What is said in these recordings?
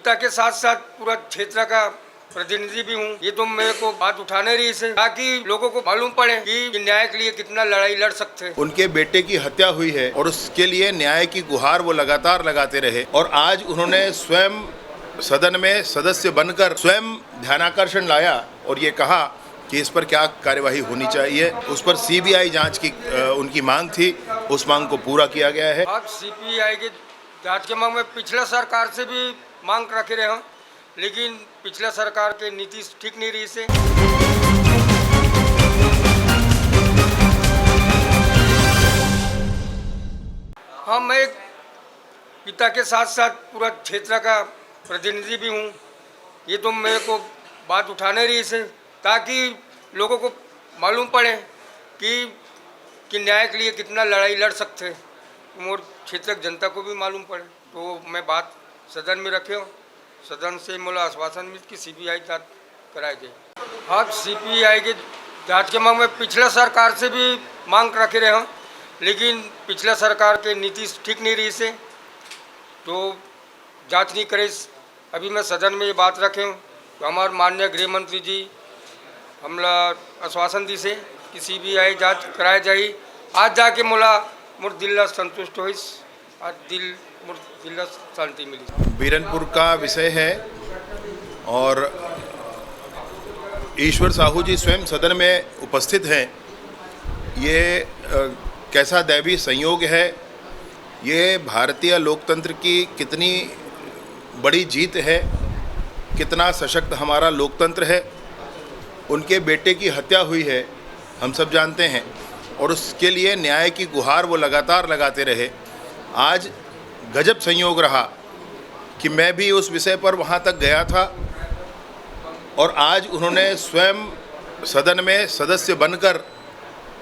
पिता के साथ साथ पूरा क्षेत्र का प्रतिनिधि भी हूँ। ये तो मेरे को बात उठाने रही से ताकि लोगों को मालूम पड़े कि न्याय के लिए कितना लड़ाई लड़ सकते हैं। उनके बेटे की हत्या हुई है और उसके लिए न्याय की गुहार वो लगातार लगाते रहे और आज उन्होंने स्वयं सदन में सदस्य बनकर स्वयं ध्यानाकर्षण लाया और ये कहा कि इस पर क्या कार्यवाही होनी चाहिए। उस पर सीबीआई जांच की उनकी मांग थी, उस मांग को पूरा किया गया है। अब सीबीआई की जांच के मांग में पिछला सरकार से भी मांग रखे रहे हम, लेकिन पिछला सरकार के नीति ठीक नहीं रही से। हाँ, मैं एक पिता के साथ साथ पूरा क्षेत्र का प्रतिनिधि भी हूँ। ये तो मेरे को बात उठाने रही से ताकि लोगों को मालूम पड़े कि न्याय के लिए कितना लड़ाई लड़ सकते हैं और क्षेत्र की जनता को भी मालूम पड़े। तो मैं बात सदन में रखे हूँ। सदन से मुझे आश्वासन मिल कि सीबीआई जांच कराई जाए। अब सीबीआई के जांच के मांग में पिछला सरकार से भी मांग रखे रहे हम, लेकिन पिछला सरकार के नीति ठीक नहीं रही से तो जांच नहीं करे। अभी मैं सदन में ये बात रखे हूँ तो हमारे माननीय गृह मंत्री जी हमला आश्वासन दी से कि सीबीआई जांच कराई जाए। आज जाके मुर दिल संतुष्ट हो, आज दिल शांति मिली। बीरनपुर का विषय है और ईश्वर साहू जी स्वयं सदन में उपस्थित हैं। ये कैसा दैवी संयोग है, ये भारतीय लोकतंत्र की कितनी बड़ी जीत है, कितना सशक्त हमारा लोकतंत्र है। उनके बेटे की हत्या हुई है, हम सब जानते हैं, और उसके लिए न्याय की गुहार वो लगातार लगाते रहे। आज गजब संयोग रहा कि मैं भी उस विषय पर वहाँ तक गया था और आज उन्होंने स्वयं सदन में सदस्य बनकर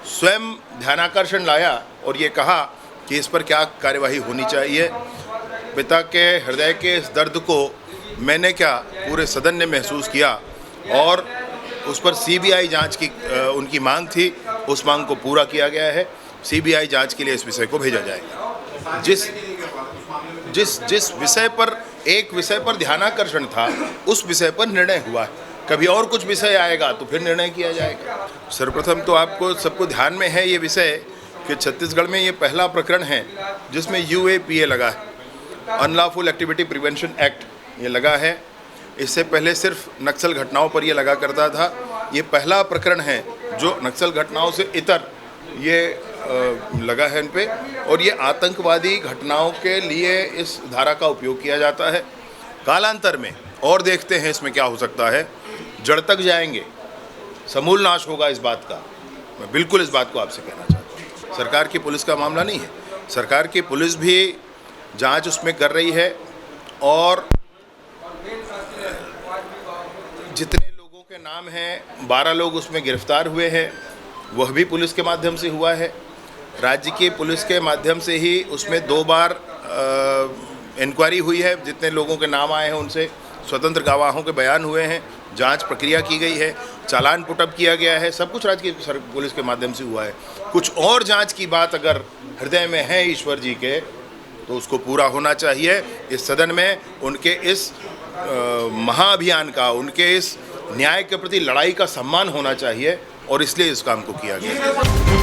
स्वयं ध्यानाकर्षण लाया और ये कहा कि इस पर क्या कार्यवाही होनी चाहिए। पिता के हृदय के इस दर्द को मैंने क्या पूरे सदन ने महसूस किया और उस पर सीबीआई जांच की उनकी मांग थी, उस मांग को पूरा किया गया है। सीबीआई जांच के लिए इस विषय को भेजा जाएगा। जिस विषय पर एक विषय पर ध्यानाकर्षण था उस विषय पर निर्णय हुआ है। कभी और कुछ विषय आएगा तो फिर निर्णय किया जाएगा। सर्वप्रथम तो आपको सबको ध्यान में है ये विषय कि छत्तीसगढ़ में ये पहला प्रकरण है जिसमें UAPA लगा है, अनलॉफुल एक्टिविटी प्रिवेंशन एक्ट ये लगा है। इससे पहले सिर्फ नक्सल घटनाओं पर ये लगा करता था। ये पहला प्रकरण है जो नक्सल घटनाओं से इतर ये लगा है इन पे, और ये आतंकवादी घटनाओं के लिए इस धारा का उपयोग किया जाता है। कालांतर में और देखते हैं इसमें क्या हो सकता है। जड़ तक जाएंगे, समूल नाश होगा इस बात का। मैं बिल्कुल इस बात को आपसे कहना चाहता हूँ। सरकार की पुलिस का मामला नहीं है, सरकार की पुलिस भी जांच उसमें कर रही है और जितने लोगों के नाम हैं 12 लोग उसमें गिरफ्तार हुए हैं, वह भी पुलिस के माध्यम से हुआ है। राज्य की पुलिस के माध्यम से ही उसमें 2 बार इंक्वायरी हुई है। जितने लोगों के नाम आए हैं उनसे स्वतंत्र गवाहों के बयान हुए हैं, जांच प्रक्रिया की गई है, चालान पुटअप किया गया है। सब कुछ राज्य की पुलिस के माध्यम से हुआ है। कुछ और जांच की बात अगर हृदय में है ईश्वर जी के तो उसको पूरा होना चाहिए। इस सदन में उनके इस महाअभियान का, उनके इस न्याय के प्रति लड़ाई का सम्मान होना चाहिए और इसलिए इस काम को किया गया।